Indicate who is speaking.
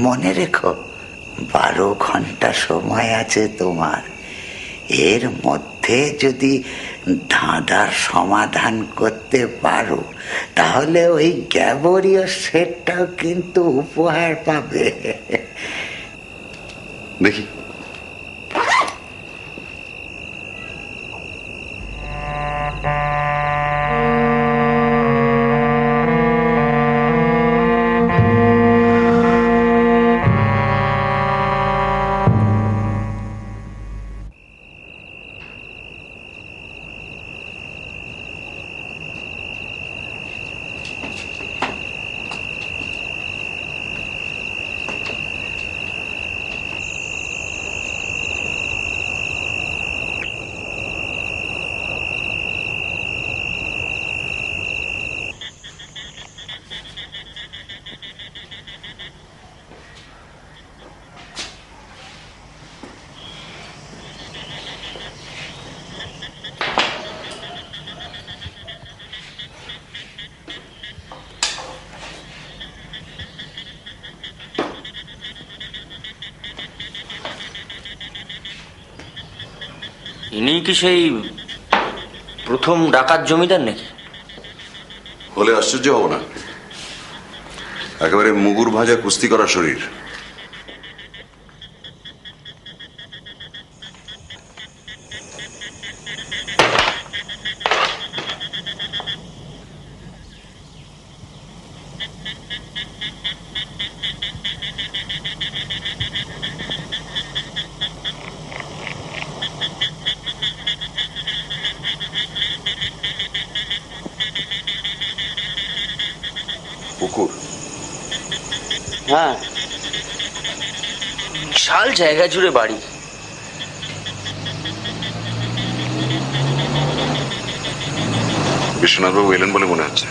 Speaker 1: মনে রেখো, 12 ঘন্টা সময় আছে তোমার। এর মধ্যে যদি ধাঁধার সমাধান করতে পারো তাহলে ওই গ্যাবরীয় সেটটাও কিন্তু উপহার পাবে।
Speaker 2: দেখি।
Speaker 3: ইনি কি সেই প্রথম ডাকাত জমিদার নাকি?
Speaker 2: হলে আশ্চর্য হব না। একেবারে মুগুর ভাজা কুস্তি করা শরীর। পুকুর?
Speaker 3: হ্যাঁ, বিশাল জায়গা জুড়ে বাড়ি।
Speaker 2: বিশ্বনাথবাবু এলেন বলে মনে হচ্ছে।